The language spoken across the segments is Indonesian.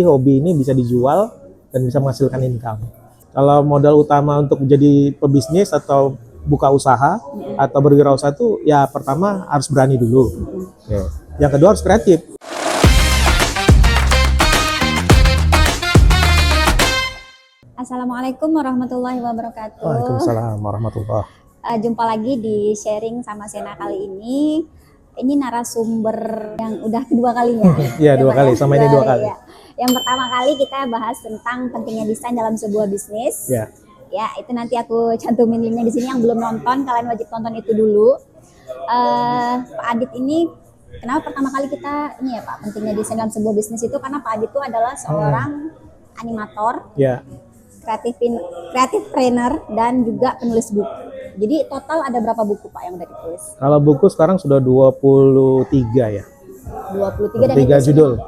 Hobi ini bisa dijual dan bisa menghasilkan income. Kalau modal utama untuk menjadi pebisnis atau buka usaha atau berwirausaha itu ya pertama harus berani dulu. Oke. Yang kedua harus kreatif. Assalamualaikum warahmatullahi wabarakatuh. Waalaikumsalam warahmatullahi. Jumpa lagi di sharing sama Sena kali ini. Ini narasumber yang udah kedua kalinya. Iya, dua kali. Sama ini dua kali. Ya. Yang pertama kali kita bahas tentang pentingnya desain dalam sebuah bisnis. Ya. Ya, itu nanti aku cantumin linknya di sini. Yang belum nonton, kalian wajib tonton itu dulu. Pak Adit ini, kenapa pertama kali kita ini ya Pak, pentingnya desain dalam sebuah bisnis itu karena Pak Adit itu adalah seorang animator. Ya. Kreatif trainer dan juga penulis buku. Jadi total ada berapa buku Pak yang udah ditulis? Kalau buku sekarang sudah 23 ya. 23 dan 23 itu judul.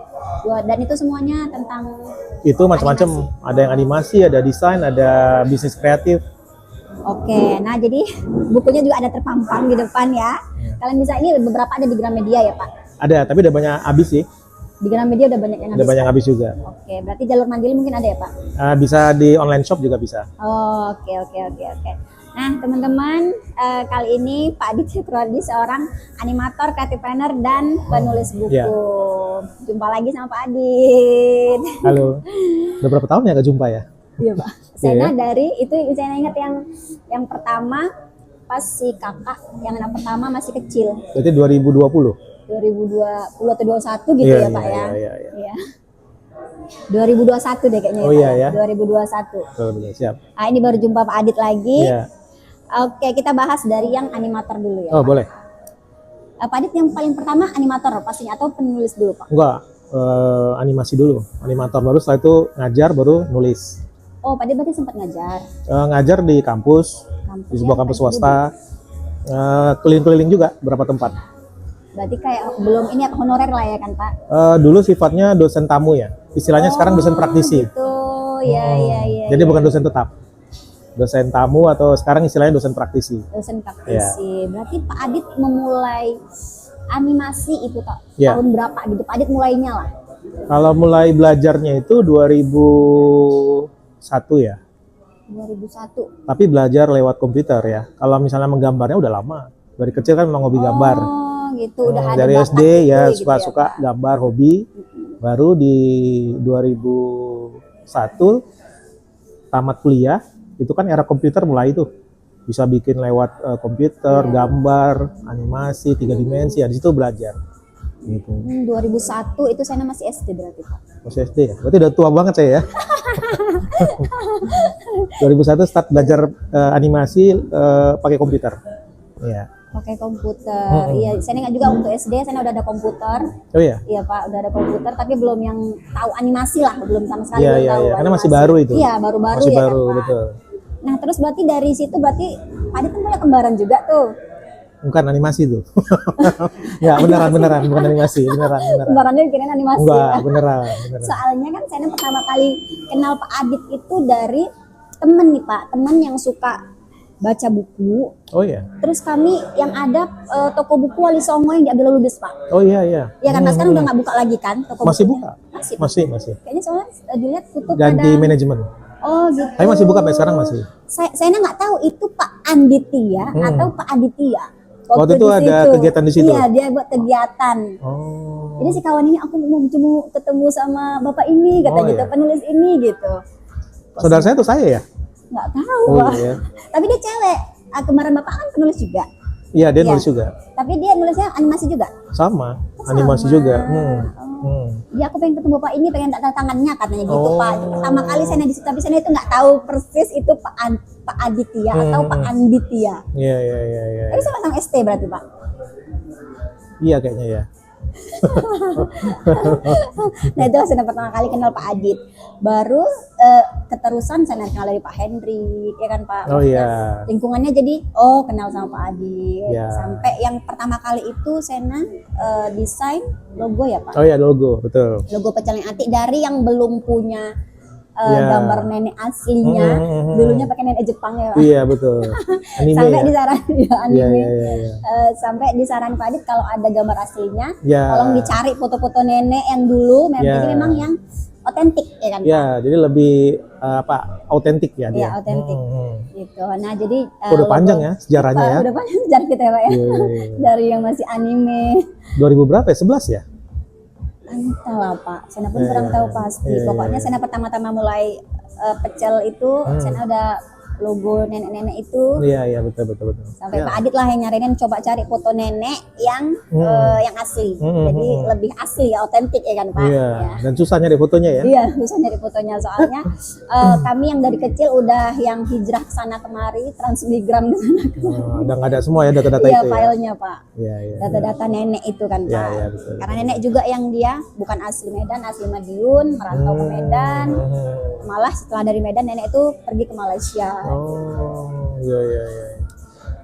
Dan itu semuanya tentang Itu macam-macam. Ada yang animasi, ada desain, ada bisnis kreatif. Oke, nah jadi bukunya juga ada terpampang di depan ya. Kalian bisa, ini beberapa ada di Gramedia ya Pak? Ada, tapi udah banyak habis sih. Di Gramedia udah banyak yang habis. Udah banyak habis juga. Oke, berarti jalur mandiri mungkin ada ya Pak? Bisa di online shop juga bisa. Oh, oke. Nah teman-teman, kali ini Pak Adit Syukrodi seorang animator, creative planner, dan penulis buku. Ya. Jumpa lagi sama Pak Adit. Halo. Udah berapa tahun ya gak jumpa ya? Iya Pak. Saya dari itu saya ingat yang pertama pas si kakak yang anak pertama masih kecil. Berarti 2020. 2020 atau 21 gitu ya Pak ya. Iya. 2021 deh kayaknya Oh ya. iya ya. 2021. Betul, siap. Nah, ini baru jumpa Pak Adit lagi. Iya. Oke, kita bahas dari yang animator dulu ya. Oh, Pak. boleh. Pak Adit yang paling pertama animator pastinya atau penulis dulu Pak? Enggak, animasi dulu. Animator baru, setelah itu ngajar baru nulis. Oh, Pak Adit berarti sempat ngajar. Ngajar di kampus di sebuah kampus swasta. Keliling-keliling juga beberapa tempat. Berarti kayak belum ini apa honorer lah ya kan Pak? Dulu sifatnya dosen tamu ya. Istilahnya sekarang dosen praktisi. Gitu. Iya. Jadi bukan dosen tetap. Dosen tamu atau sekarang istilahnya dosen praktisi. Dosen praktisi. Berarti Pak Adit memulai animasi itu Ya. tahun berapa gitu? Pak Adit mulainya lah. Kalau mulai belajarnya itu 2001 ya. 2001. Tapi belajar lewat komputer ya. Kalau misalnya menggambarnya udah lama. Dari kecil kan memang hobi gambar. Oh, gitu. Udah ada Dari bakat SD gitu ya gitu suka-suka Pak? gambar hobi. Baru di 2001 tamat kuliah, itu kan era komputer mulai itu. Bisa bikin lewat komputer, gambar, animasi, 3 dimensi. Ya, di situ belajar. Gitu. 2001 itu saya masih SD berarti Pak. Masih SD ya? Berarti udah tua banget saya ya. 2001 start belajar animasi pakai komputer. Iya. Pakai komputer. Iya, saya ingat juga waktu SD saya udah ada komputer. Oh iya. Iya Pak, udah ada komputer tapi belum yang tahu animasi lah, belum sama sekali Iya, belum iya, tahu. iya. Karena masih animasi. baru itu. Iya, baru-baru Masih ya baru, kan, Pak. betul. Nah, terus berarti dari situ berarti Pak Adit kan punya kembaran juga tuh. Bukan animasi tuh. Ya, beneran bukan animasi, beneran. Kembarannya kirain animasi. Enggak, Pak. beneran. Soalnya kan saya pertama kali kenal Pak Adit itu dari temen nih Pak, temen yang suka baca buku. Oh iya. Terus kami yang ada toko buku Wali Songo yang di Abdullah Lubis Pak. Oh iya, iya. Ya kan Mas kan udah nggak buka lagi kan toko Masih bukunya? buka. Masih. Kayaknya soalnya dilihat tutup Ganti ada. manajemen. Oh gitu. Tapi masih buka sampai sekarang masih. Saya nggak tahu itu Pak Anditya atau Pak Aditya. Waktu itu di ada situ. kegiatan di situ? Iya, dia buat kegiatan. Oh. Jadi si kawan ini aku mau ketemu sama bapak ini kata Oh, gitu, iya. penulis ini gitu. Saudara saya tuh saya ya? Nggak tahu Oh Pak. iya. Tapi dia cewek. Kemarin bapak kan penulis juga. Iya, dia Iya. nulis juga. Tapi dia nulisnya animasi juga. Sama, Oh, animasi sama. juga. Ya aku pengen ketemu bapak ini, pengen tanda tangannya katanya gitu Oh. Pak. Itu pertama kali saya di situ, tapi saya itu nggak tahu persis itu Pak Aditya atau Pak Anditya. Iya. Tapi sama-sama ST berarti Pak. Iya kayaknya ya. Nah itu saya pertama kali kenal Pak Adit. Baru keterusan saya kenal dari Pak Hendrik, ya kan Pak. Oh iya. Lingkungannya jadi kenal sama Pak Adit. Ya. Sampai yang pertama kali itu Sena desain logo ya Pak. Oh iya, logo, betul. Logo Pecel yang Atik dari yang belum punya Ya. gambar nenek aslinya. Dulunya pakai nenek Jepang ya Pak. Iya, betul. Anime Sampai ya. disaran ya, anime. Iya. Sampai disaran Pak Adit kalau ada gambar aslinya, Ya. tolong dicari foto-foto nenek yang dulu. Ya. Jadi memang yang otentik ya kan Pak? Ya, jadi lebih autentik ya Iya, dia. otentik. Gitu. Nah, jadi Udah panjang ya sejarahnya ya. Udah panjang sejarah kita ya Pak ya. Iya. Dari yang masih anime. 2000 berapa ya? 11 ya? Entah lah Pak, saya pun Iya, kurang iya. tahu pasti. Iya, iya, Pokoknya iya. saya pertama-tama mulai pecel itu, saya ada logo nenek-nenek itu. Iya, iya, betul. Sampai Ya. Pak Adit lah yang nyariin, coba cari foto nenek yang asli. Jadi lebih asli ya, otentik ya kan Pak. Iya, Ya. dan susah nyari fotonya ya. Iya, bisa nyari fotonya soalnya kami yang dari kecil udah yang hijrah ke sana kemari, transmigran ke sana kemari. Udah nggak ada semua ya data-data Iya, itu ya. filenya Pak. Iya, iya. Data-data nenek itu kan Iya, Pak. iya, betul. Karena nenek juga yang dia bukan asli Medan, asli Madiun, merantau ke Medan. Malah setelah dari Medan nenek itu pergi ke Malaysia. Oh, iya.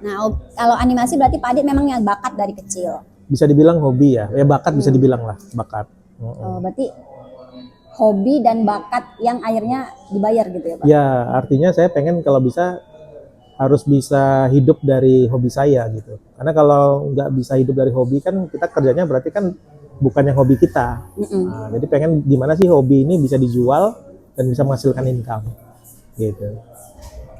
Nah, kalau animasi berarti Pak Adit memang yang bakat dari kecil. Bisa dibilang hobi ya. Ya bakat bisa dibilang lah, bakat. Berarti hobi dan bakat yang akhirnya dibayar gitu ya Pak? Ya, artinya saya pengen kalau bisa harus bisa hidup dari hobi saya gitu. Karena kalau nggak bisa hidup dari hobi kan kita kerjanya berarti kan bukan yang hobi kita. Nah, jadi pengen gimana sih hobi ini bisa dijual dan bisa menghasilkan income gitu.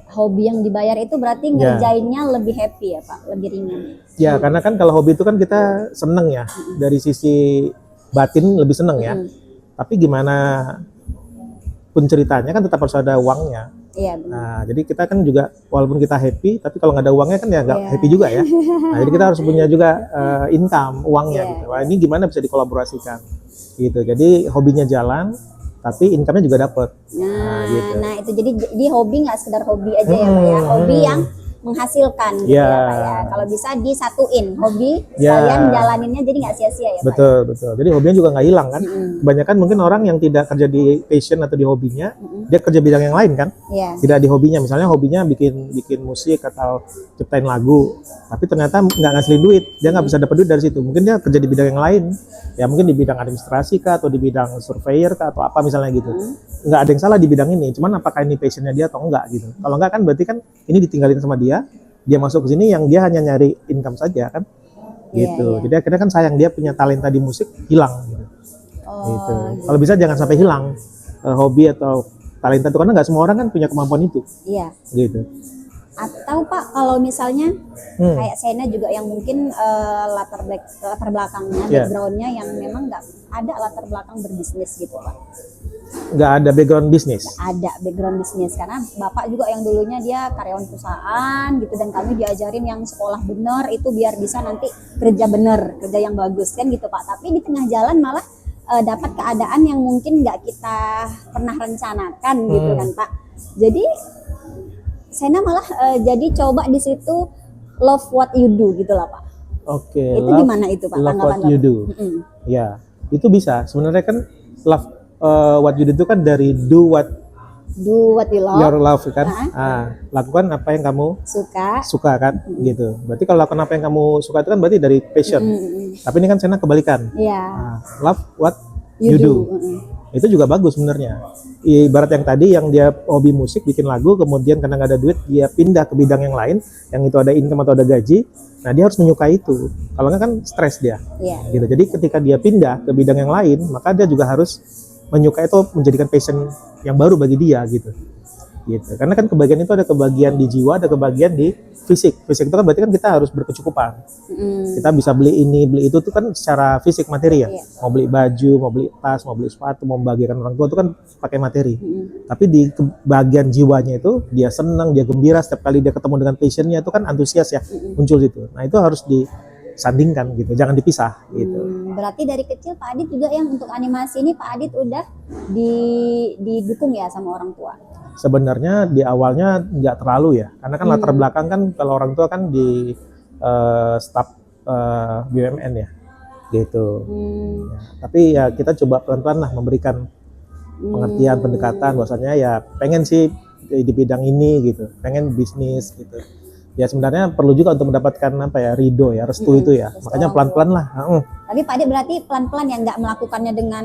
Hobi yang dibayar itu berarti ngerjainnya lebih happy ya Pak, lebih ringan. Ya, karena kan kalau hobi itu kan kita seneng ya, dari sisi batin lebih seneng ya. Tapi gimana pun ceritanya kan tetap harus ada uangnya. Iya benar. Nah, jadi kita kan juga walaupun kita happy, tapi kalau nggak ada uangnya kan ya nggak happy juga ya. Nah, jadi kita harus punya juga income, uangnya gitu. Wah, ini gimana bisa dikolaborasikan gitu. Jadi hobinya jalan, tapi income-nya juga dapat. Nah itu jadi hobi nggak sekedar hobi aja ya Pak ya, hobi yang menghasilkan gitu ya Pak ya. Kalau bisa disatuin hobi sekalian jalaninnya jadi nggak sia-sia ya Pak. Betul. Jadi hobinya juga nggak hilang kan. Kebanyakan mungkin orang yang tidak kerja di passion atau di hobinya, dia kerja bidang yang lain kan. Tidak di hobinya, misalnya hobinya bikin musik atau ciptain lagu, tapi ternyata nggak ngasilin duit, dia nggak bisa dapat duit dari situ. Mungkin dia kerja di bidang yang lain, ya mungkin di bidang administrasi kah atau di bidang surveyor kah atau apa misalnya gitu. Nggak ada yang salah di bidang ini, cuman apakah ini passionnya dia atau enggak gitu. Kalau enggak kan berarti kan ini ditinggalin sama dia masuk ke sini yang dia hanya nyari income saja kan, gitu. Jadi akhirnya kan sayang dia punya talenta di musik hilang gitu. Gitu. Kalau bisa jangan sampai hilang hobi atau talenta itu, karena nggak semua orang kan punya kemampuan itu. Iya. Gitu. Atau Pak kalau misalnya kayak Sena juga yang mungkin latar belakangnya, backgroundnya yang memang nggak ada latar belakang berbisnis gitu Pak. Nggak ada background bisnis. Ada background bisnis karena Bapak juga yang dulunya dia karyawan perusahaan gitu, dan kami diajarin yang sekolah bener itu biar bisa nanti kerja bener, kerja yang bagus kan gitu Pak. Tapi di tengah jalan malah dapat keadaan yang mungkin nggak kita pernah rencanakan gitu kan Pak. Jadi Sena malah jadi coba di situ love what you do gitu lah Pak. Oke. Itu gimana itu Pak? Love what you do. Ya, itu bisa. Sebenarnya kan love what you do itu kan dari do what you love. Your love kan. Lakukan apa yang kamu suka kan, gitu. Berarti kalau lakukan apa yang kamu suka itu kan berarti dari passion. Tapi ini kan Sena kebalikan. Love what you do. Itu juga bagus sebenarnya. Ibarat yang tadi yang dia hobi musik bikin lagu, kemudian karena nggak ada duit dia pindah ke bidang yang lain yang itu ada income atau ada gaji. Nah, dia harus menyukai itu. Kalau nggak kan stres dia. Gitu. Jadi ketika dia pindah ke bidang yang lain, maka dia juga harus menyukai itu, menjadikan passion yang baru bagi dia gitu. Karena kan kebahagiaan itu ada kebahagiaan di jiwa, ada kebahagiaan di fisik. Fisik itu kan berarti kan kita harus berkecukupan. Kita bisa beli ini, beli itu tuh kan secara fisik materi ya. Mau beli baju, mau beli tas, mau beli sepatu, mau membahagiakan orang tua itu kan pakai materi. Tapi di kebahagiaan jiwanya itu dia senang, dia gembira setiap kali dia ketemu dengan passionnya itu kan antusias ya, muncul itu. Nah, itu harus disandingkan gitu, jangan dipisah gitu. Berarti dari kecil Pak Adit juga yang untuk animasi ini Pak Adit udah didukung ya sama orang tua. Sebenarnya di awalnya nggak terlalu ya, karena kan latar belakang kan kalau orang tua kan di staf BUMN ya, gitu. Tapi ya kita coba pelan-pelan lah memberikan pengertian, pendekatan, bahwasanya ya pengen sih di bidang ini gitu, pengen bisnis gitu. Ya sebenarnya perlu juga untuk mendapatkan apa ya, ridho ya, restu itu ya. Makanya pelan-pelan lah. Tapi Pak Adit berarti pelan-pelan yang nggak melakukannya dengan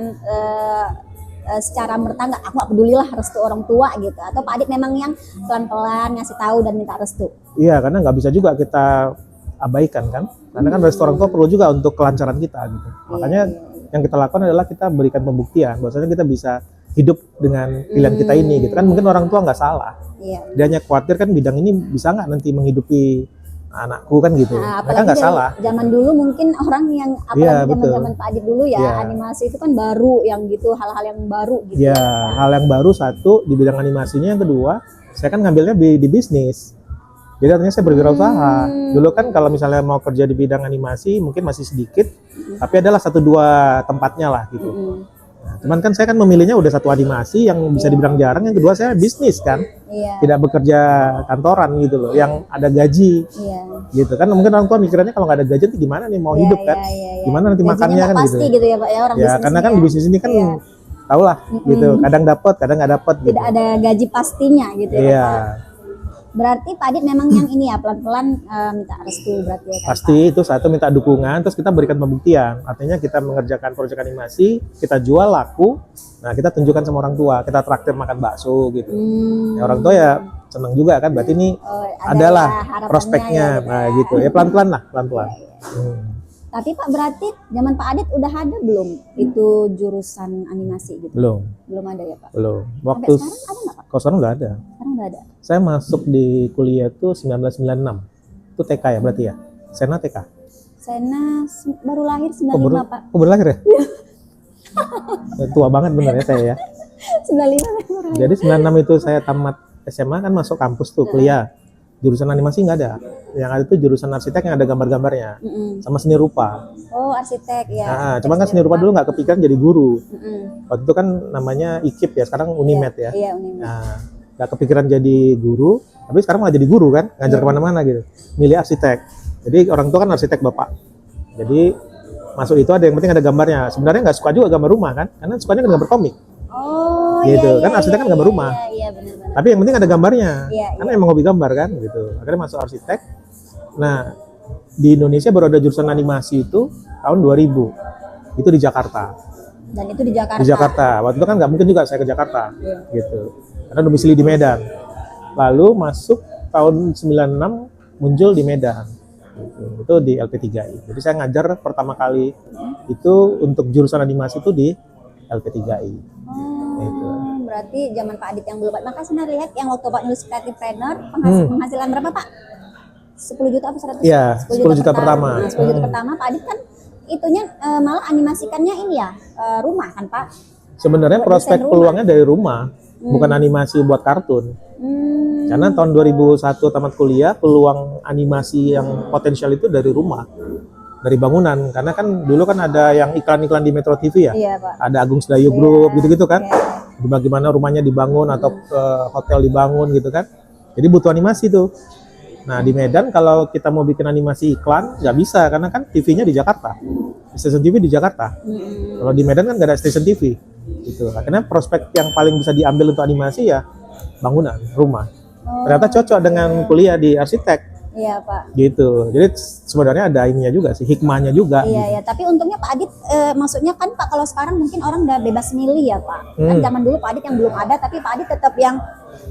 secara merta, aku nggak peduli lah restu orang tua gitu, atau Pak Adit memang yang pelan-pelan ngasih tahu dan minta restu? Iya, karena nggak bisa juga kita abaikan kan, karena kan restu orang tua perlu juga untuk kelancaran kita gitu. Makanya yang kita lakukan adalah kita berikan pembuktian bahwasanya kita bisa hidup dengan pilihan kita ini gitu kan. Mungkin orang tua nggak salah, Iya. dia hanya khawatir kan bidang ini bisa nggak nanti menghidupi anakku kan gitu. Nah, Mereka apalagi nggak dari salah. zaman dulu mungkin orang yang Iya, apalagi betul. zaman-zaman Pak Adit dulu ya, Iya. animasi itu kan baru yang gitu, hal-hal yang baru gitu. Ya, hal yang baru satu di bidang animasinya, yang kedua saya kan ngambilnya di bisnis. Jadi artinya saya berwirausaha. Dulu kan kalau misalnya mau kerja di bidang animasi mungkin masih sedikit, tapi adalah 1-2 tempatnya lah gitu. Mm-mm. Nah, cuman kan saya kan memilihnya udah satu animasi yang bisa dibilang jarang, yang kedua saya bisnis kan, Iya. tidak bekerja kantoran gitu loh, yang ada gaji Iya. gitu kan. Mungkin orang tua mikirnya kalau nggak ada gaji nanti gimana nih mau Iya, hidup kan, iya, iya, iya. gimana nanti Gajinya makannya nggak kan pasti gitu. gitu ya Pak ya, orang Ya bisnis karena kan ya. di bisnis ini kan Iya. tau lah gitu, kadang dapat kadang nggak dapat gitu. Tidak ada gaji pastinya gitu ya Iya, Pak. Berarti Pak Adit memang yang ini ya pelan-pelan minta restu berarti ya kan, pasti itu satu minta dukungan, terus kita berikan pembuktian. Artinya kita mengerjakan proyek animasi, kita jual laku, nah kita tunjukkan sama orang tua, kita traktir makan bakso gitu. Ya, orang tua ya senang juga kan, berarti ini Oh, ada adalah ya harapannya prospeknya, ya, gitu nah ya. gitu ya, pelan-pelan lah, pelan-pelan. Tapi Pak berarti zaman Pak Adit udah ada belum itu jurusan animasi gitu? Belum, Belum ada ya Pak? belum. Sampai Waktu sekarang ada nggak Pak? kalau sekarang udah ada. Sekarang udah ada. Saya masuk di kuliah tuh 1996, itu TK ya berarti ya, Sena TK. Sena baru lahir 95 Oh, baru, Pak. oh, baru lahir ya? Tua banget bener ya saya ya. 95 baru lahir. Jadi 96 itu saya tamat SMA kan masuk kampus tuh kuliah. Jurusan animasi nggak ada. Yang ada itu jurusan arsitek yang ada gambar-gambarnya Mm-mm. sama seni rupa. Oh arsitek ya. Nah, cuman kan seni rupa dulu nggak kepikiran jadi guru. Mm-mm. Waktu itu kan namanya IKIP ya, sekarang Unimed ya. Iya Unimed. Nah, nggak kepikiran jadi guru, tapi sekarang malah jadi guru kan, ngajar kemana-mana gitu. Milih arsitek. Jadi orang tua kan arsitek bapak. Jadi masuk itu ada yang penting ada gambarnya. Sebenarnya nggak suka juga gambar rumah kan, karena sukanya gambar komik. Oh Gitu, iya, kan arsitek kan gambar rumah. Iya benar-benar. Tapi yang penting ada gambarnya, Iya, karena emang hobi gambar kan gitu. Akhirnya masuk arsitek. Nah, di Indonesia baru ada jurusan animasi itu tahun 2000. Itu di Jakarta. Dan itu di Jakarta. Di Jakarta. Waktu itu kan nggak mungkin juga saya ke Jakarta, Iya. gitu. Karena domisili di Medan. Lalu masuk tahun 96 muncul di Medan. Gitu. Itu di LP3I. Jadi saya ngajar pertama kali itu untuk jurusan animasi itu di LP3I. Gitu. Berarti zaman Pak Adit yang belum. Makanya saya lihat yang waktu Pak nulis Creative Planner penghasilan berapa Pak? 10 juta apa 100? Iya, 10 juta pertama. Nah, 10 juta pertama Pak Adit kan itunya malah animasikannya ini ya rumah kan Pak? Sebenarnya Buat prospek desain rumah. peluangnya dari rumah, bukan animasi buat kartun. Hmm, Karena tahun 2001 tamat kuliah, peluang animasi yang potensial itu dari rumah, dari bangunan. Karena kan dulu kan ada yang iklan-iklan di Metro TV ya, iya Pak. ada Agung Sedayu Group gitu-gitu kan. Iya. Bagaimana rumahnya dibangun atau hotel dibangun gitu kan. Jadi butuh animasi tuh. Nah di Medan kalau kita mau bikin animasi iklan nggak bisa karena kan TV-nya di Jakarta, stasiun TV di Jakarta. Kalau di Medan kan nggak ada stasiun TV, gitu. Akhirnya prospek yang paling bisa diambil untuk animasi ya bangunan, rumah. Ternyata cocok dengan kuliah di arsitek, Iya Pak. gitu. Jadi sebenarnya ada ininya juga sih, hikmahnya juga. Iya ya, tapi untungnya Pak Adit maksudnya kan Pak kalau sekarang mungkin orang udah bebas milih ya Pak. Kan zaman dulu Pak Adit yang belum ada tapi Pak Adit tetap yang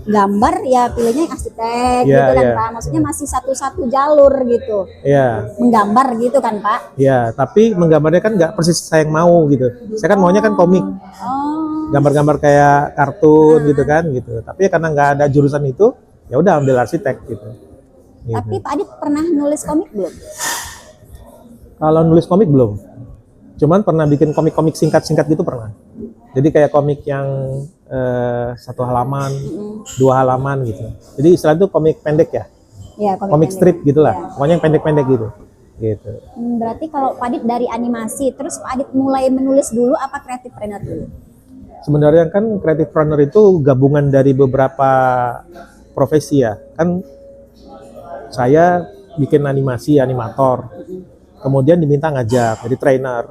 gambar ya pilihnya yang arsitek Iya, gitu kan iya. Pak. Maksudnya masih satu-satu jalur gitu. Iya, Menggambar gitu kan Pak. iya. Tapi menggambarnya kan nggak persis saya yang mau gitu. Saya kan maunya kan komik, Oh. gambar-gambar kayak kartun gitu kan, gitu. Tapi karena nggak ada jurusan itu, ya udah ambil arsitek gitu. Gitu. Tapi Pak Adit pernah nulis komik belum? Kalau nulis komik belum. Cuman pernah bikin komik-komik singkat-singkat gitu pernah. Jadi kayak komik yang 1 halaman, 2 halaman gitu. Jadi istilah itu komik pendek ya, Iya, komik pendek. strip gitulah. Iya. Pokoknya yang pendek-pendek gitu. Gitu. Berarti kalau Pak Adit dari animasi, terus Pak Adit mulai menulis dulu apa creative planner dulu? Sebenarnya kan creative planner itu gabungan dari beberapa profesi ya. Kan saya bikin animasi, animator. Kemudian diminta ngajak, jadi trainer.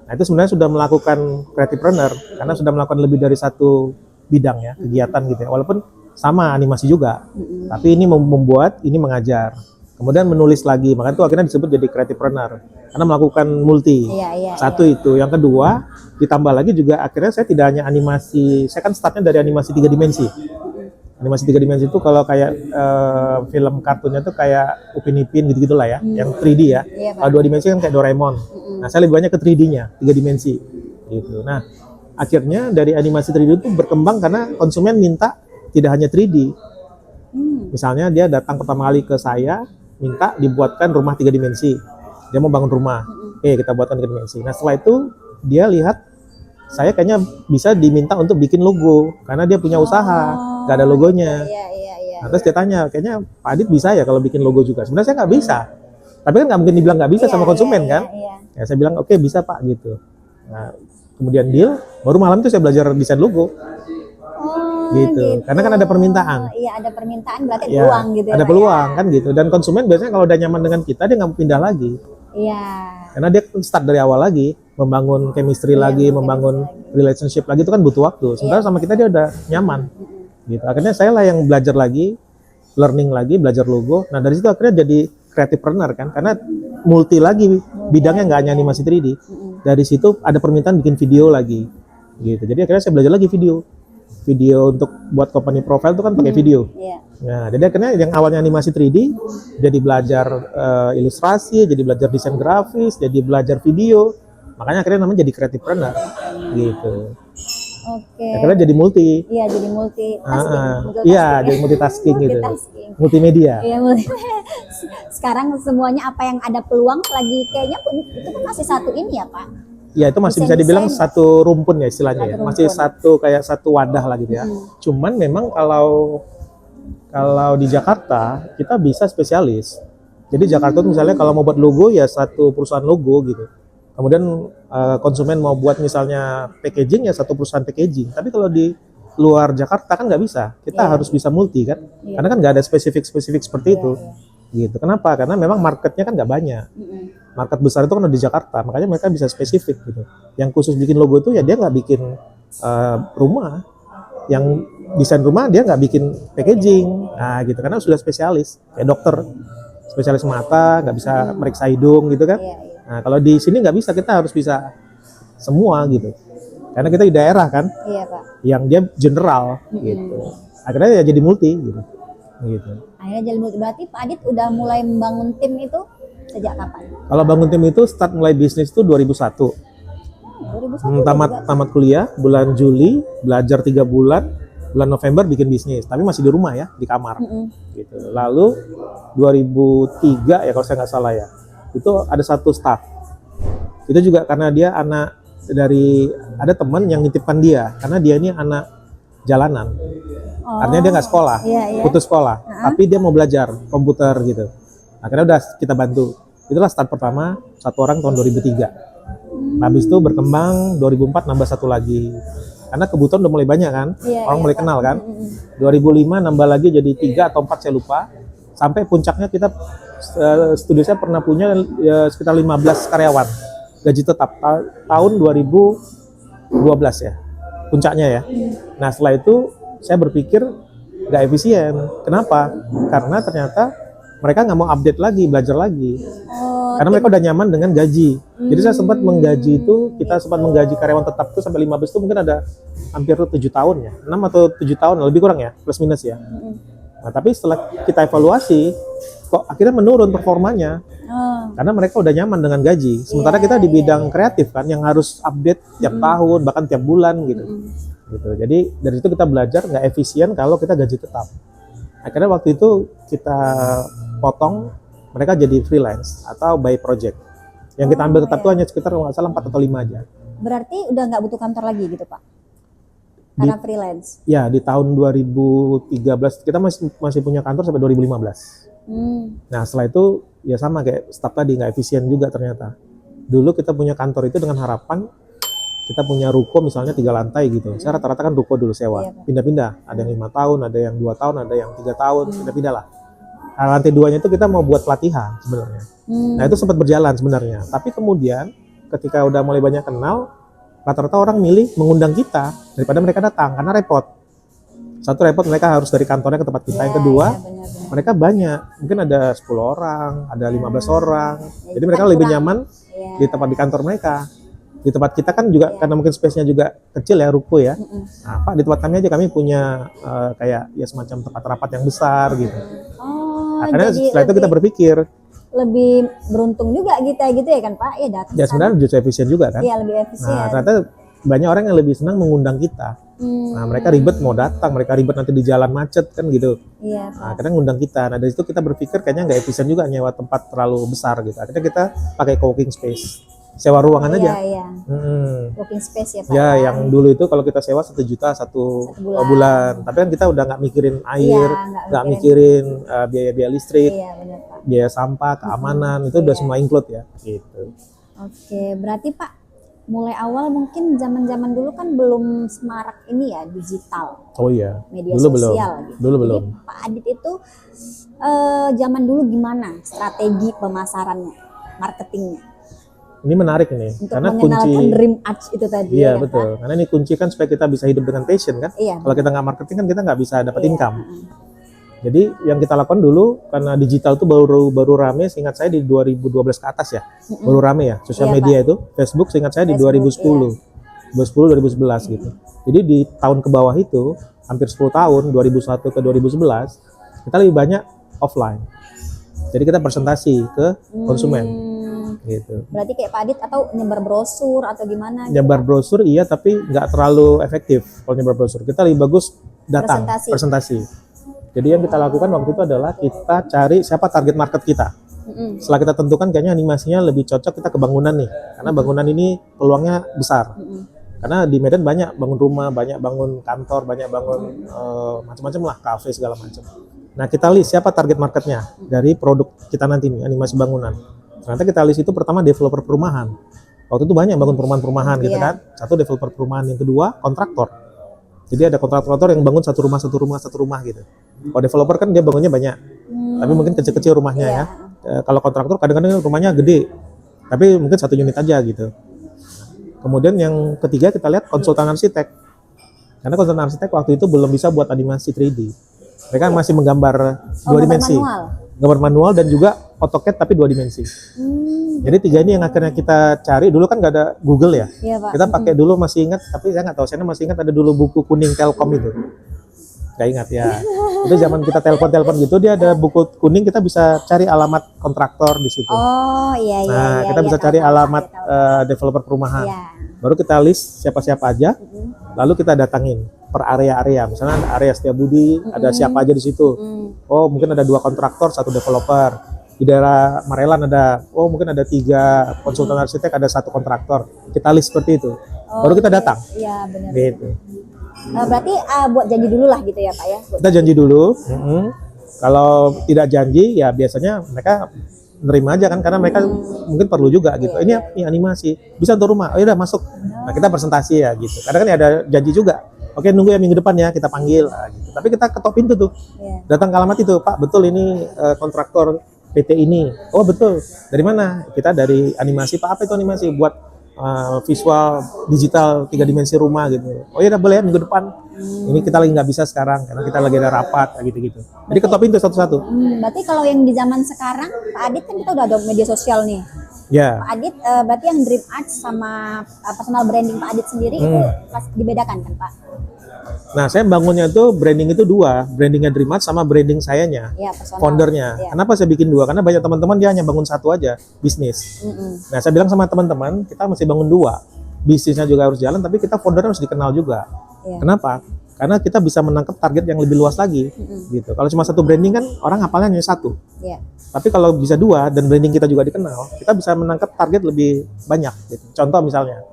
Nah itu sebenarnya sudah melakukan creative planner karena sudah melakukan lebih dari satu bidang ya, kegiatan gitu ya. Walaupun sama animasi juga, tapi ini membuat, ini mengajar. Kemudian menulis lagi, makanya itu akhirnya disebut jadi creative planner karena melakukan multi. Iya. Satu itu, yang kedua ditambah lagi juga akhirnya saya tidak hanya animasi, saya kan startnya dari animasi 3 dimensi. Animasi 3 dimensi itu kalau kayak film kartunnya tuh kayak Upin Ipin gitu-gitu lah ya, yang 3D ya. Iya, Pak. Kalau 2 dimensi kan kayak Doraemon. Nah saya lebih banyak ke 3D-nya, 3 dimensi gitu. Nah akhirnya dari animasi 3D itu berkembang karena konsumen minta tidak hanya 3D. Misalnya dia datang pertama kali ke saya, minta dibuatkan rumah 3 dimensi. Dia mau bangun rumah. Oke, kita buatkan 3 dimensi. Nah, setelah itu dia lihat saya kayaknya bisa diminta untuk bikin logo karena dia punya usaha, nggak ada logonya. Iya, iya, iya. Nah, terus dia tanya, kayaknya Pak Adit bisa ya kalau bikin logo juga. Sebenarnya saya nggak bisa, tapi kan nggak mungkin dibilang nggak bisa Iya, sama konsumen iya, kan. iya. Ya saya bilang oke bisa Pak gitu. Nah, kemudian deal, baru malam itu saya belajar desain logo. Oh, Gitu. Karena kan ada permintaan. Iya, ada permintaan berarti ada Ya, peluang gitu ya. ada Pak, peluang ya? kan gitu. Dan konsumen biasanya kalau udah nyaman dengan kita dia nggak mau pindah lagi. Iya. Karena dia start dari awal lagi, membangun chemistry Iya, lagi, membangun membangun relationship lagi itu kan butuh waktu. Sementara sama kita dia udah nyaman. Gitu. Akhirnya saya lah yang belajar lagi, learning lagi, belajar logo. Nah dari situ akhirnya jadi creativepreneur kan, karena multi lagi bidangnya, nggak hanya animasi 3D. Dari situ ada permintaan bikin video lagi. Gitu. Jadi akhirnya saya belajar lagi video untuk buat company profile itu kan pakai video. Iya. Nah, jadi akhirnya yang awalnya animasi 3D jadi belajar ilustrasi, jadi belajar desain grafis, jadi belajar video. Makanya akhirnya namanya jadi creativepreneur gitu. Oke. Akhirnya jadi multi. Iya, jadi multitasking. Iya, jadi multitasking gitu. Multitasking. Multimedia. Iya, sekarang semuanya apa yang ada peluang lagi kayaknya pun itu kan masih satu ini ya, Pak. Ya itu masih bisa dibilang satu rumpun ya istilahnya ya. Masih satu kayak satu wadah lah gitu ya. Cuman memang kalau di Jakarta kita bisa spesialis. Jadi Jakarta tuh misalnya kalau mau buat logo ya satu perusahaan logo gitu. Kemudian konsumen mau buat misalnya packaging ya satu perusahaan packaging. Tapi kalau di luar Jakarta kan nggak bisa. Kita harus bisa multi kan. Karena kan nggak ada spesifik seperti itu. Gitu. Kenapa? Karena memang marketnya kan nggak banyak. Market besar itu kan ada di Jakarta, makanya mereka bisa spesifik gitu. Yang khusus bikin logo itu ya dia nggak bikin rumah. Yang desain rumah dia nggak bikin packaging. Nah gitu, karena sudah spesialis. Kayak dokter, spesialis mata, nggak bisa meriksa hidung gitu kan. Nah kalau di sini nggak bisa, kita harus bisa semua gitu. Karena kita di daerah kan, yang dia general gitu. Akhirnya ya jadi multi gitu. Akhirnya jadi multi. Berarti Pak Adit udah mulai membangun tim itu sejak kapan? Kalau bangun tim itu start mulai bisnis itu 2001. 2001 Tamat kuliah bulan Juli, belajar 3 bulan, bulan November bikin bisnis. Tapi masih di rumah ya, di kamar. Gitu. Lalu 2003 ya kalau saya nggak salah ya, itu ada satu staff. Itu juga karena dia anak dari ada teman yang nitipkan dia, karena dia ini anak jalanan. Artinya dia nggak sekolah, putus sekolah, tapi dia mau belajar komputer gitu. Akhirnya udah kita bantu. Itulah start pertama, satu orang tahun 2003. Habis itu berkembang 2004 nambah satu lagi. Karena kebutuhan udah mulai banyak kan, orang mulai kenal kan. 2005 nambah lagi jadi 3 atau 4 saya lupa. Sampai puncaknya kita studio saya pernah punya sekitar 15 karyawan. Gaji tetap tahun 2012 ya. Puncaknya ya. Nah, setelah itu saya berpikir nggak efisien. Kenapa? Karena ternyata mereka nggak mau update lagi, belajar lagi. Karena mereka udah nyaman dengan gaji. Jadi saya sempat menggaji itu, kita sempat menggaji karyawan tetap itu sampai 15 itu mungkin ada hampir 7 tahun ya. 6 atau 7 tahun, lebih kurang ya, plus minus ya. Nah, tapi setelah kita evaluasi, kok akhirnya menurun performanya. Karena mereka udah nyaman dengan gaji. Sementara kita di bidang kreatif kan, yang harus update tiap tahun, bahkan tiap bulan gitu. Jadi dari itu kita belajar nggak efisien kalau kita gaji tetap. Akhirnya waktu itu kita potong, mereka jadi freelance atau by project. Yang kita ambil tetap itu hanya sekitar nggak salah 4 atau 5 aja. Berarti udah nggak butuh kantor lagi gitu Pak? Karena freelance? Ya, di tahun 2013 kita masih punya kantor sampai 2015. Nah setelah itu ya sama kayak staff tadi, nggak efisien juga ternyata. Dulu kita punya kantor itu dengan harapan kita punya ruko misalnya 3 lantai gitu. Saya rata-rata kan ruko dulu sewa, pindah-pindah. Ada yang 5 tahun, ada yang 2 tahun, ada yang 3 tahun, pindah-pindah lah. Nah, lantai 2-nya itu kita mau buat pelatihan sebenarnya. Nah itu sempat berjalan sebenarnya. Tapi kemudian ketika udah mulai banyak kenal, rata-rata orang milih mengundang kita daripada mereka datang karena repot. Satu repot, mereka harus dari kantornya ke tempat kita. Yang kedua, mereka banyak, mungkin ada 10 orang, ada 15 orang. Jadi mereka lebih nyaman di tempat di kantor mereka. Di tempat kita kan juga karena mungkin space-nya juga kecil ya, ruko ya. Nah, Pak, di tempat kami aja kami punya kayak ya semacam tempat rapat yang besar gitu. Akhirnya setelah itu kita berpikir lebih beruntung juga gitu ya kan Pak, ya datang. Ya sebenarnya justru efisien juga kan. Iya, lebih efisien. Nah, ternyata banyak orang yang lebih senang mengundang kita. Nah, mereka ribet mau datang, mereka ribet nanti di jalan macet kan gitu. Iya, Nah, Pak. kadang ngundang kita. Nah, dari situ kita berpikir kayaknya nggak efisien juga nyewa tempat terlalu besar gitu. Akhirnya kita pakai co-working space, sewa ruangan Iya, aja. iya. Hmm. Working space ya, Pak. Ya, yang dulu itu kalau kita sewa 1 juta satu bulan. Tapi kan kita udah nggak mikirin air, Iya, nggak mikirin biaya-biaya listrik, Iya, benar, Pak. biaya sampah, keamanan, itu udah semua include ya. Gitu. Oke, berarti Pak, mulai awal mungkin zaman-zaman dulu kan belum semarak ini ya, digital, Oh iya, media dulu sosial belum. gitu. Dulu Jadi belum. Pak Adit itu zaman dulu gimana strategi pemasarannya, marketingnya Ini menarik nih, untuk karena mengenalkan kunci. Dream Arch itu tadi Iya ya kan, betul, Pak? karena ini kunci kan supaya kita bisa hidup dengan passion kan. Iya. Kalau kita nggak marketing kan kita nggak bisa dapat Iya, income. Jadi yang kita lakukan dulu karena digital itu baru rame, seingat saya di 2012 ke atas ya, baru rame ya sosial Iya, media itu. Facebook seingat saya di Facebook, 2010, 2011 gitu. Jadi di tahun ke bawah itu hampir 10 tahun, 2001 ke 2011 kita lebih banyak offline. Jadi kita presentasi ke konsumen gitu. Berarti kayak Pak Adit atau nyebar brosur atau gimana? Gitu? Nyebar brosur iya, tapi nggak terlalu efektif kalau nyebar brosur. Kita lebih bagus datang, presentasi. Jadi yang kita lakukan waktu itu adalah kita cari siapa target market kita. Setelah kita tentukan kayaknya animasinya lebih cocok kita ke bangunan nih, karena bangunan ini peluangnya besar. Karena di Medan banyak bangun rumah, banyak bangun kantor, banyak bangun macam-macam lah, kafe segala macam. Nah kita list siapa target marketnya dari produk kita nanti nih, animasi bangunan. Ternyata kita list itu pertama developer perumahan. Waktu itu banyak bangun perumahan-perumahan gitu kan. Satu developer perumahan, yang kedua kontraktor. Jadi ada kontraktor yang bangun satu rumah gitu. Kalau developer kan dia bangunnya banyak, tapi mungkin kecil-kecil rumahnya ya. Kalau kontraktor kadang-kadang rumahnya gede, tapi mungkin 1 unit aja gitu. Kemudian yang ketiga kita lihat konsultan arsitek. Karena konsultan arsitek waktu itu belum bisa buat animasi 3D. Mereka masih menggambar 2 dimensi. Gambar manual dan juga AutoCAD tapi 2 dimensi. Jadi 3 ini yang akhirnya kita cari. Dulu kan nggak ada Google ya. Iya, Pak. Kita pakai dulu, masih ingat, tapi saya nggak tahu, saya masih ingat ada dulu buku kuning Telkom itu. Nggak ingat ya. Itu zaman kita telepon gitu, dia ada buku kuning, kita bisa cari alamat kontraktor di situ. Oh iya iya. Nah, kita bisa cari alamat developer perumahan. Iya. Baru kita list siapa-siapa aja, lalu kita datangin per area-area. Misalnya ada area Setiabudi, ada siapa aja di situ. Oh mungkin ada 2 kontraktor, 1 developer. Di daerah Marelan ada, oh mungkin ada 3 konsultan arsitek, ada 1 kontraktor. Kita list seperti itu. Baru kita datang. Iya benar. Gitu. Berarti buat janji dulu lah gitu ya Pak ya. Kita janji dulu. Kalau tidak janji ya biasanya mereka nerima aja kan, karena mereka mungkin perlu juga gitu. Ini animasi bisa untuk rumah. Oh ya udah masuk. Nah kita presentasi ya gitu. Kadang kan ada janji juga. Oke nunggu ya minggu depan ya kita panggil. Nah, gitu. Tapi kita ketok pintu tuh. Datang ke alamat itu, Pak betul ini kontraktor PT ini. Oh betul. Dari mana? Kita dari animasi. Pak apa itu animasi? Buat visual digital 3 dimensi rumah gitu. Oh iya boleh ya minggu depan. Ini kita lagi nggak bisa sekarang karena kita lagi ada rapat gitu-gitu. Jadi ketok pintu satu-satu. Berarti kalau yang di zaman sekarang Pak Adit kan kita udah ada media sosial nih. Ya. Pak Adit berarti yang Dream Arch sama personal branding Pak Adit sendiri itu dibedakan kan Pak? Nah saya bangunnya itu branding itu 2, brandingnya Dream Arch sama branding sayanya, Iya, personal. foundernya. Kenapa saya bikin 2? Karena banyak teman-teman dia hanya bangun 1 aja bisnis. Nah saya bilang sama teman-teman kita mesti bangun 2, bisnisnya juga harus jalan, tapi kita foundernya harus dikenal juga. Kenapa? Karena kita bisa menangkap target yang lebih luas lagi, gitu. Kalau cuma 1 branding kan orang hafalnya hanya 1. Tapi kalau bisa 2 dan branding kita juga dikenal, kita bisa menangkap target lebih banyak. Gitu. Contoh misalnya,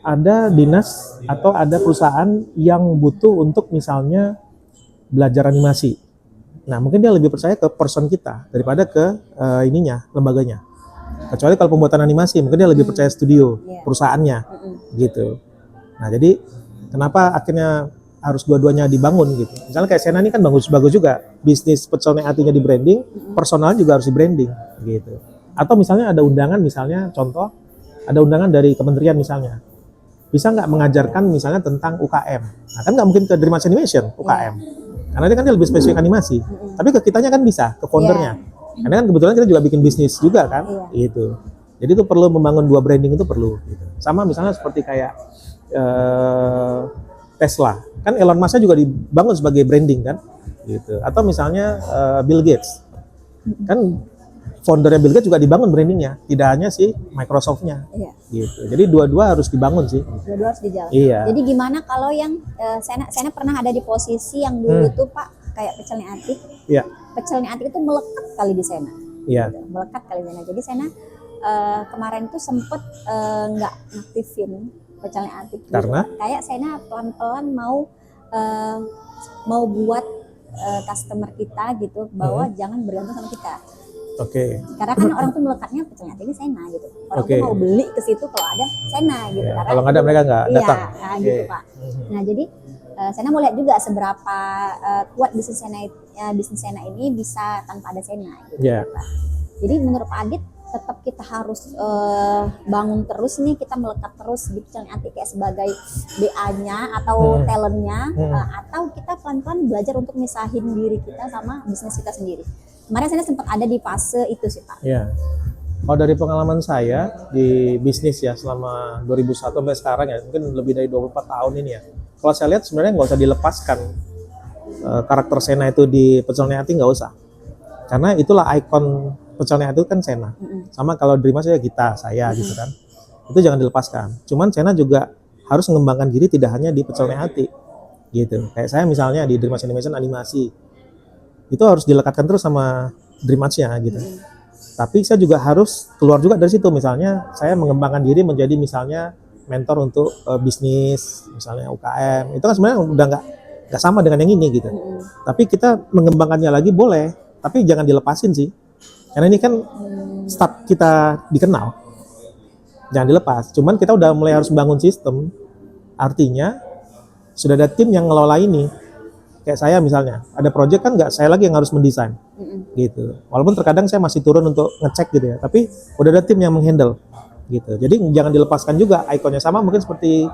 ada dinas atau ada perusahaan yang butuh untuk misalnya belajar animasi. Nah mungkin dia lebih percaya ke person kita daripada ke lembaganya. Kecuali kalau pembuatan animasi, mungkin dia lebih percaya studio, perusahaannya, gitu. Nah jadi kenapa akhirnya harus dua-duanya dibangun gitu. Misalnya kayak Sena ini kan bagus-bagus juga. Bisnis personal artinya di branding, personal juga harus di branding gitu. Atau misalnya ada undangan, misalnya contoh, ada undangan dari kementerian misalnya. Bisa nggak mengajarkan misalnya tentang UKM. Nah kan nggak mungkin ke Dream Arch Animation, UKM. Karena dia kan dia lebih spesifik animasi. Tapi ke kitanya kan bisa, ke foundernya. Karena kan kebetulan kita juga bikin bisnis juga kan, gitu. Jadi itu perlu membangun 2 branding itu perlu. Gitu. Sama misalnya seperti kayak Tesla, kan Elon Musk juga dibangun sebagai branding kan, gitu. Atau misalnya Bill Gates, kan foundernya Bill Gates juga dibangun brandingnya, tidak hanya si Microsoft-nya. Iya. Gitu. Jadi dua-dua harus dibangun sih. Dua-dua harus dijalan. Iya. Jadi gimana kalau yang Sena pernah ada di posisi yang dulu tuh Pak kayak pecelnya Atik. Iya. Pecelnya Atik itu melekat kali di Sena. Iya. Gitu, melekat kali di Sena. Jadi Sena kemarin tuh sempet nggak aktifin pecelnya Atik. Gitu. Karena? Kayak Sena pelan-pelan mau buat customer kita gitu bahwa jangan bergantung sama kita. Oke. Karena kan orang tuh melekatnya pecelnya Atik ini Sena gitu. Orang Oke. tuh mau beli ke situ kalau ada Sena gitu. Iya, Karena kalau nggak ada mereka nggak datang. Iya, nah, gitu Pak. Nah jadi Sena mau lihat juga seberapa kuat bisnis Sena ini bisa tanpa ada Sena gitu. Iya. Pak. Jadi menurut Pak Adit tetap kita harus bangun terus nih, kita melekat terus di pecelnya Atik kayak sebagai BA-nya atau talentnya, atau kita pelan-pelan belajar untuk misahin diri kita sama bisnis kita sendiri. Kemarin saya sempat ada di fase itu sih Pak. Iya. Kalau dari pengalaman saya di bisnis ya selama 2001 sampai sekarang ya, mungkin lebih dari 24 tahun ini ya. Kalau saya lihat sebenarnya nggak usah dilepaskan karakter Sena itu di pecelnya Atik, nggak usah. Karena itulah ikon pecelnya Atik kan Sena. Sama kalau Dreamers ya saya gitu kan. Itu jangan dilepaskan. Cuman Sena juga harus mengembangkan diri tidak hanya di pecelnya Atik gitu. Kayak saya misalnya di Dreamers Animation animasi. Itu harus dilekatkan terus sama Dreamers-nya gitu. Tapi saya juga harus keluar juga dari situ. Misalnya saya mengembangkan diri menjadi misalnya mentor untuk bisnis, misalnya UKM. Itu kan sebenarnya udah nggak sama dengan yang ini gitu. Tapi kita mengembangkannya lagi boleh, tapi jangan dilepasin sih. Karena ini kan start kita dikenal. Jangan dilepas. Cuman kita udah mulai harus bangun sistem. Artinya sudah ada tim yang ngelola ini. Kayak saya misalnya, ada project kan nggak saya lagi yang harus mendesain, gitu. Walaupun terkadang saya masih turun untuk ngecek gitu ya, tapi udah ada tim yang menghandle, gitu. Jadi jangan dilepaskan juga ikonnya, sama mungkin seperti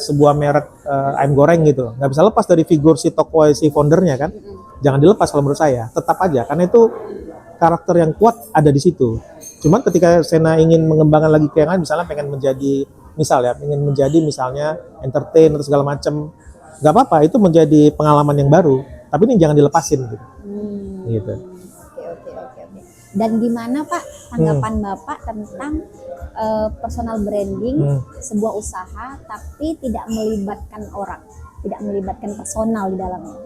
sebuah merek ayam goreng gitu, nggak bisa lepas dari figur si tokoh si foundernya kan. Jangan dilepas kalau menurut saya, tetap aja, karena itu karakter yang kuat ada di situ. Cuman ketika Sena ingin mengembangkan lagi ke yang lain, misalnya pengen menjadi misalnya entertain atau segala macam, nggak apa-apa, itu menjadi pengalaman yang baru, tapi ini jangan dilepasin gitu. Gitu. Oke. Dan gimana Pak tanggapan Bapak tentang personal branding sebuah usaha tapi tidak melibatkan orang, tidak melibatkan personal di dalamnya?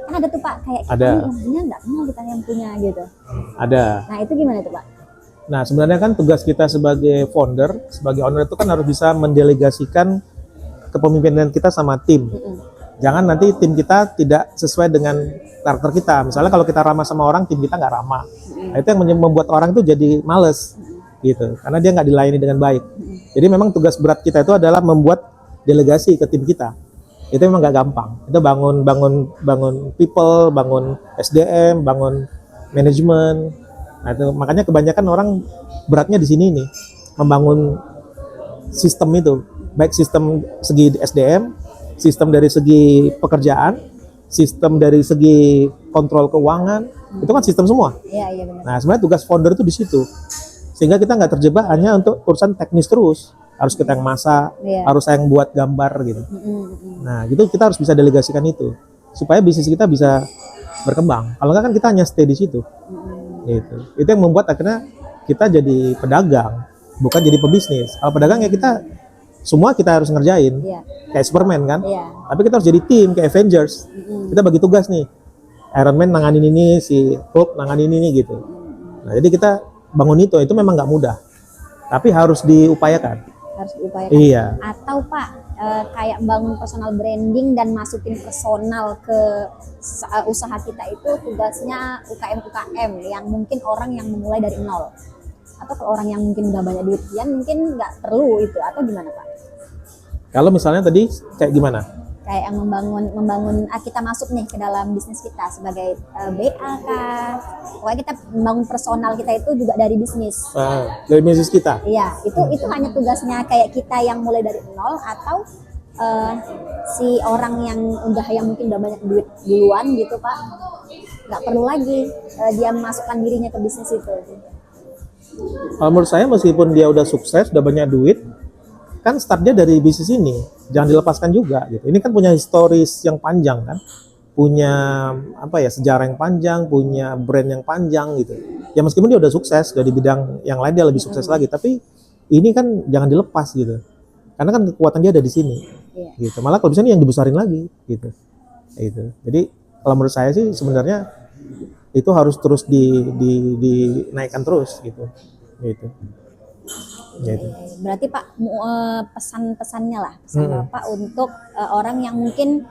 Kan ada tuh Pak kayak kita Ada. yang punya nggak kenal kita yang punya gitu. Ada. Nah itu gimana tuh Pak? Nah sebenarnya kan tugas kita sebagai founder, sebagai owner itu kan harus bisa mendelegasikan kepemimpinan kita sama tim. Jangan nanti tim kita tidak sesuai dengan karakter kita. Misalnya kalau kita ramah sama orang, tim kita nggak ramah. Nah, itu yang membuat orang itu jadi males, gitu. Karena dia nggak dilayani dengan baik. Jadi memang tugas berat kita itu adalah membuat delegasi ke tim kita. Itu memang nggak gampang. Itu bangun people, bangun SDM, bangun manajemen. Nah, itu makanya kebanyakan orang beratnya di sini nih, membangun sistem itu, baik sistem segi SDM, sistem dari segi pekerjaan, sistem dari segi kontrol keuangan, itu kan sistem semua. Iya benar. Nah sebenarnya tugas founder itu di situ, sehingga kita nggak terjebak hanya untuk urusan teknis terus. Harus kita yang masak, harus saya yang buat gambar gitu. Nah gitu kita harus bisa delegasikan itu, supaya bisnis kita bisa berkembang. Kalau nggak kan kita hanya stay di situ. Gitu. Itu yang membuat akhirnya kita jadi pedagang, bukan jadi pebisnis. Kalau pedagang ya kita semua kita harus ngerjain, kayak Superman kan. Tapi kita harus jadi tim kayak Avengers. Kita bagi tugas nih, Iron Man nanganin ini, si Hulk nanganin ini gitu. Nah jadi kita bangun itu memang nggak mudah, tapi harus diupayakan. Harus diupayakan. Iya. Atau Pak kayak bangun personal branding dan masukin personal ke usaha kita itu tugasnya UKM yang mungkin orang yang memulai dari nol. Atau kalau orang yang mungkin udah banyak duitnya mungkin nggak perlu itu, atau gimana Pak? Kalau misalnya tadi kayak gimana? Kayak yang membangun kita masuk nih ke dalam bisnis kita sebagai BA kah? Pokoknya kita membangun personal kita itu juga dari bisnis. Dari bisnis kita? Iya, itu hanya tugasnya kayak kita yang mulai dari nol, atau si orang yang mungkin udah banyak duit duluan gitu Pak, nggak perlu lagi dia masukkan dirinya ke bisnis itu. Menurut saya meskipun dia udah sukses, udah banyak duit, kan startnya dari bisnis ini, jangan dilepaskan juga gitu. Ini kan punya historis yang panjang kan. punya apa ya, sejarah yang panjang, punya brand yang panjang gitu. Ya meskipun dia udah sukses, udah di bidang yang lain dia lebih sukses lagi, tapi ini kan jangan dilepas gitu. Karena kan kekuatan dia ada di sini. Iya. Gitu. Malah kalau bisa nih yang dibesarin lagi gitu. Gitu. Jadi kalau menurut saya sih sebenarnya itu harus terus dinaikkan terus gitu. Gitu. Gitu. Berarti Pak pesan-pesannya lah, pesan Bapak untuk orang yang mungkin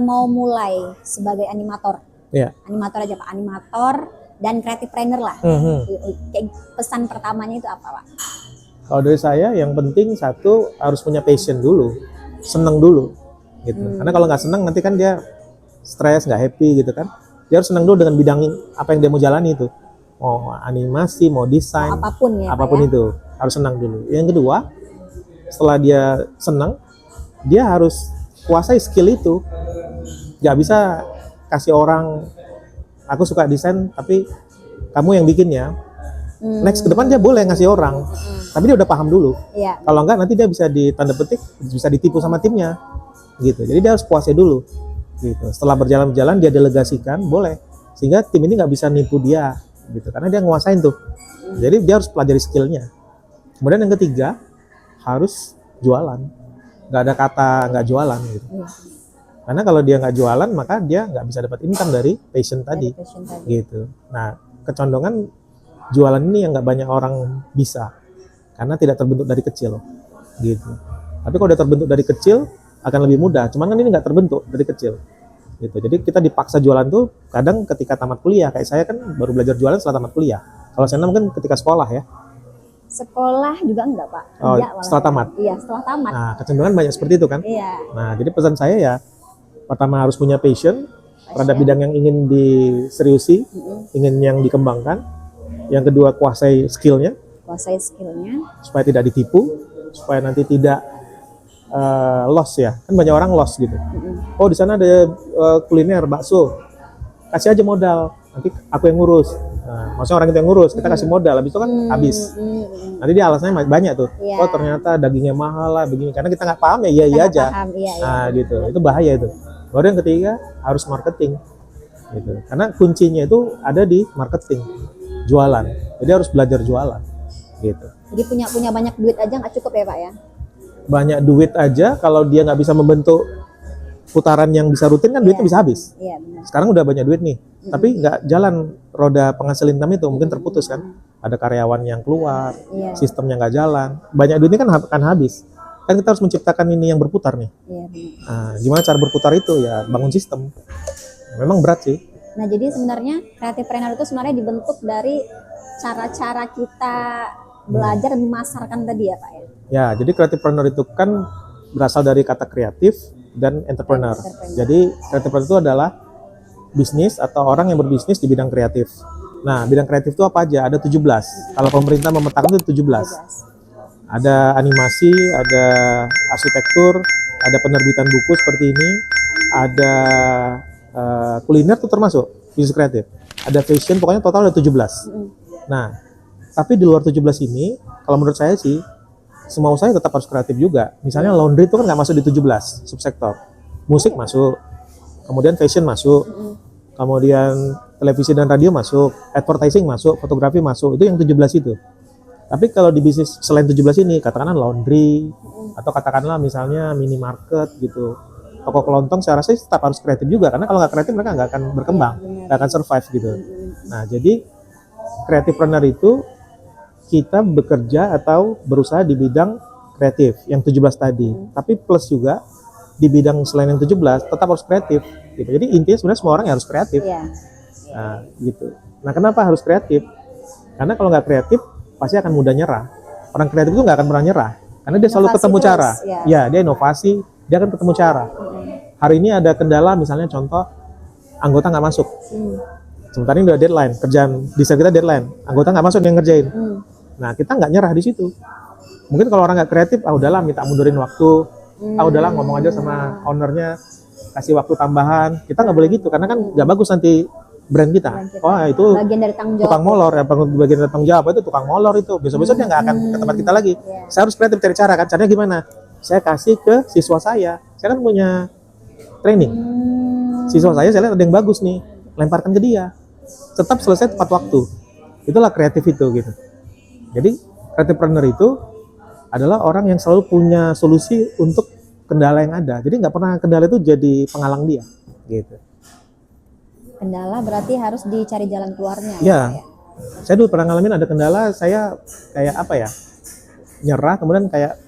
mau mulai sebagai animator. Iya. Animator aja Pak, animator dan creative trainer lah. Kayak pesan pertamanya itu apa Pak? Kalau dari saya yang penting satu harus punya passion dulu, seneng dulu gitu. Karena kalau nggak seneng nanti kan dia stres, nggak happy gitu kan. Dia harus seneng dulu dengan bidang apa yang dia mau jalani itu. Mau animasi, mau desain, Apapun ya, apapun Pak, ya? itu harus senang dulu. Yang kedua, setelah dia senang, dia harus kuasai skill itu. Nggak bisa kasih orang, aku suka desain tapi kamu yang bikinnya. Next ke depan dia boleh ngasih orang, tapi dia udah paham dulu. Iya. Kalau enggak nanti dia bisa ditanda petik, bisa ditipu sama timnya, gitu. Jadi dia harus kuasai dulu, gitu. Setelah berjalan-jalan dia delegasikan, boleh, sehingga tim ini nggak bisa nipu dia, gitu. Karena dia nguasain tuh. Jadi dia harus pelajari skillnya. Kemudian yang ketiga harus jualan. Nggak ada kata nggak jualan, gitu. Iya. Karena kalau dia nggak jualan maka dia nggak bisa dapat income dari passion tadi, gitu. Nah kecondongan jualan ini yang nggak banyak orang bisa karena tidak terbentuk dari kecil gitu. Tapi kalau udah terbentuk dari kecil akan lebih mudah, cuman kan ini nggak terbentuk dari kecil gitu. Jadi kita dipaksa jualan tuh kadang ketika tamat kuliah, kayak saya kan baru belajar jualan setelah tamat kuliah. Kalau saya mungkin ketika sekolah ya. Sekolah juga enggak Pak? Oh, Enggak, setelah tamat. Iya, setelah tamat. Nah kecenderungan banyak seperti itu kan. Iya. Nah jadi pesan saya ya, pertama harus punya passion terhadap bidang yang ingin diseriusi, ingin yang dikembangkan. Yang kedua kuasai skillnya, supaya tidak ditipu, supaya nanti tidak loss ya. Kan banyak orang loss gitu. Oh di sana ada kuliner bakso, kasih aja modal, nanti aku yang ngurus. Nah, maksudnya orang itu yang ngurus, kita kasih modal, habis itu kan habis. Nanti dia alasannya banyak tuh. Yeah. Oh ternyata dagingnya mahal lah begini, karena kita nggak paham ya iya aja. Nah gitu, itu bahaya itu. Baru yang ketiga harus marketing, gitu. Karena kuncinya itu ada di marketing. Jualan, jadi harus belajar jualan, gitu. Jadi punya banyak duit aja nggak cukup ya Pak ya? Banyak duit aja kalau dia nggak bisa membentuk putaran yang bisa rutin kan duitnya bisa habis. Iya benar. Sekarang udah banyak duit nih, tapi nggak jalan roda penghasil income itu mungkin terputus kan. Ada karyawan yang keluar, sistemnya nggak jalan, banyak duit ini kan akan habis. Kan kita harus menciptakan ini yang berputar nih. Iya benar. Nah, gimana cara berputar itu ya bangun sistem. Memang berat sih. Nah, jadi sebenarnya creative trainer itu sebenarnya dibentuk dari cara-cara kita belajar dan memasarkan tadi ya Pak ya? Ya, jadi creative trainer itu kan berasal dari kata kreatif dan entrepreneur. Jadi creative trainer itu adalah bisnis atau orang yang berbisnis di bidang kreatif. Nah, bidang kreatif itu apa aja? Ada 17. Kalau pemerintah memetakan itu 17. Ada animasi, ada arsitektur, ada penerbitan buku seperti ini, ada kuliner tuh termasuk bisnis kreatif. Ada fashion, pokoknya total ada 17. Nah, tapi di luar 17 ini, kalau menurut saya sih, semua usaha tetap harus kreatif juga. Misalnya laundry itu kan nggak masuk di 17 subsektor. Musik masuk, kemudian fashion masuk, kemudian televisi dan radio masuk, advertising masuk, fotografi masuk, itu yang 17 itu. Tapi kalau di bisnis selain 17 ini, katakanlah laundry, atau katakanlah misalnya minimarket gitu, toko kelontong, saya rasa tetap harus kreatif juga, karena kalau nggak kreatif mereka nggak akan berkembang, nggak akan survive gitu. Nah jadi creative planner itu kita bekerja atau berusaha di bidang kreatif yang 17 tadi, tapi plus juga di bidang selain yang 17 tetap harus kreatif gitu. Jadi intinya sebenarnya semua orang harus kreatif. Nah gitu. Nah kenapa harus kreatif? Karena kalau nggak kreatif pasti akan mudah nyerah. Orang kreatif itu nggak akan pernah nyerah karena dia selalu ketemu cara. Ya dia inovasi, dia akan ketemu cara. Hari ini ada kendala, misalnya contoh anggota nggak masuk. Sementara ini udah deadline, kerjaan desain kita deadline, anggota nggak masuk yang ngerjain. Nah kita nggak nyerah di situ. Mungkin kalau orang nggak kreatif, udahlah minta mundurin waktu, udahlah ngomong aja sama ownernya, kasih waktu tambahan. Kita nggak boleh gitu, karena kan nggak bagus nanti brand kita. Wah itu bagian dari tanggung jawab. Tukang molor, ya bagian dari tanggung jawab itu tukang molor itu. Besok-besok dia nggak akan ke tempat kita lagi. Saya harus kreatif cari cara kan. Caranya gimana? Saya kasih ke siswa saya kan punya training. Siswa saya lihat ada yang bagus nih, lemparkan ke dia. Tetap selesai tepat waktu. Itulah kreatif itu gitu. Jadi kreatifpreneur itu adalah orang yang selalu punya solusi untuk kendala yang ada. Jadi nggak pernah kendala itu jadi penghalang dia gitu. Kendala berarti harus dicari jalan keluarnya. Ya, Pak, saya dulu pernah ngalamin ada kendala, saya kayak apa ya, nyerah, kemudian kayak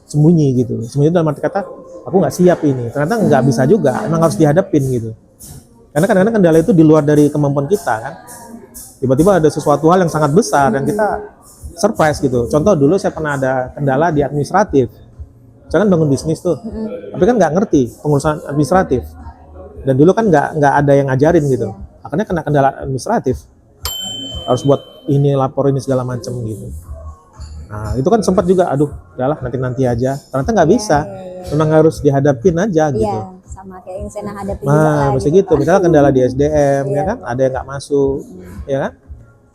sembunyi gitu. Sembunyi dalam arti kata, aku nggak siap ini. Ternyata nggak bisa juga, emang harus dihadapin gitu. Karena kadang-kadang kendala itu di luar dari kemampuan kita kan. Tiba-tiba ada sesuatu hal yang sangat besar dan kita surprise gitu. Contoh dulu saya pernah ada kendala di administratif. Saya kan bangun bisnis tuh, tapi kan nggak ngerti pengurusan administratif. Dan dulu kan nggak ada yang ngajarin gitu. Akhirnya kena kendala administratif. Harus buat ini, lapor ini segala macam gitu. Nah itu kan sempat juga, aduh, udahlah nanti aja. Ternyata nggak bisa, memang harus dihadapin aja gitu. Iya, sama kayak yang saya hadapi juga lah. Nah, mesti gitu. Pak. Misalnya kendala di SDM, ya kan, ada yang nggak masuk, ya kan?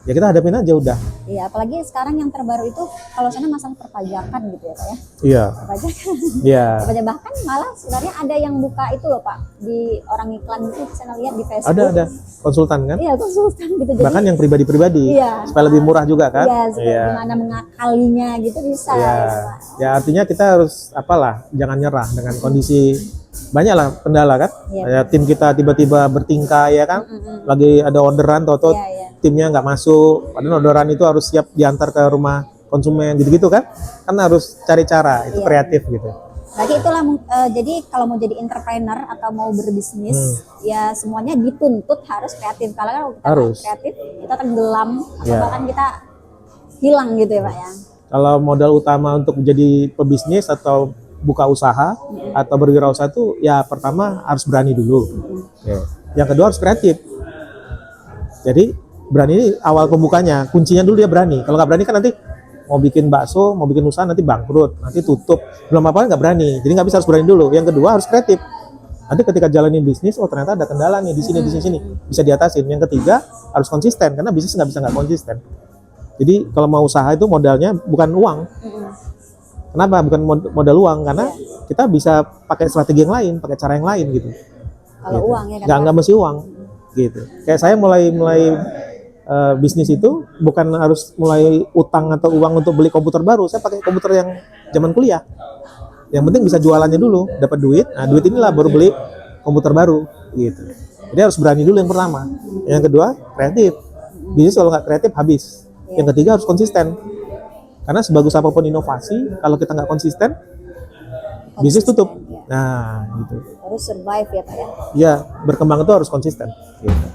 Ya kita hadapin aja udah. Iya, apalagi sekarang yang terbaru itu kalau sana masalah perpajakan gitu ya Pak ya. Iya. Perpajakan. Iya. Perpajakan, bahkan malah sebenarnya ada yang buka itu loh Pak, di orang iklan itu saya lihat di Facebook. Ada konsultan kan? Iya, konsultan gitu. Jadi Bahkan yang pribadi-pribadi, iya, supaya lebih murah juga kan? iya, gimana mengakalinya gitu bisa. Iya. Gitu, Pak. Ya artinya kita harus apalah, jangan nyerah dengan kondisi banyak lah kendala kan. Iya. Kayak tim kita tiba-tiba bertingkai ya kan, lagi ada orderan, toto Iya, iya. timnya nggak masuk, padahal orderan itu harus siap diantar ke rumah konsumen gitu-gitu kan harus cari cara, itu Iya. kreatif gitu. Berarti itulah jadi kalau mau jadi entrepreneur atau mau berbisnis ya semuanya dituntut harus kreatif. Kalau kan kita Harus. nggak kreatif kita tenggelam atau Iya. bahkan kita hilang gitu ya Pak ya. Kalau modal utama untuk menjadi pebisnis atau buka usaha atau berwirausaha itu ya pertama harus berani dulu. Oke. Yang kedua harus kreatif. Jadi berani ini awal pembukanya, kuncinya dulu dia berani. Kalau nggak berani kan nanti mau bikin bakso, mau bikin usaha nanti bangkrut, nanti tutup. Belum apa-apa nggak berani. Jadi nggak bisa, harus berani dulu. Yang kedua harus kreatif. Nanti ketika jalanin bisnis, oh ternyata ada kendala nih di sini, bisa diatasin. Yang ketiga harus konsisten, karena bisnis nggak bisa nggak konsisten. Jadi kalau mau usaha itu modalnya bukan uang. Kenapa? Bukan modal uang, karena kita bisa pakai strategi yang lain, pakai cara yang lain gitu. Kalau uang ya kan. Nggak mesti uang gitu. Kayak saya mulai bisnis itu bukan harus mulai utang atau uang untuk beli komputer baru. Saya pakai komputer yang zaman kuliah. Yang penting bisa jualannya dulu, dapat duit. Nah, duit inilah baru beli komputer baru gitu. Jadi harus berani dulu yang pertama. Yang kedua, kreatif. Bisnis kalau nggak kreatif habis. Yang ketiga harus konsisten. Karena sebagus apapun inovasi, kalau kita nggak konsisten, bisnis tutup. Ya. Nah, gitu. Harus survive ya Pak ya. Ya, berkembang itu harus konsisten. Gitu.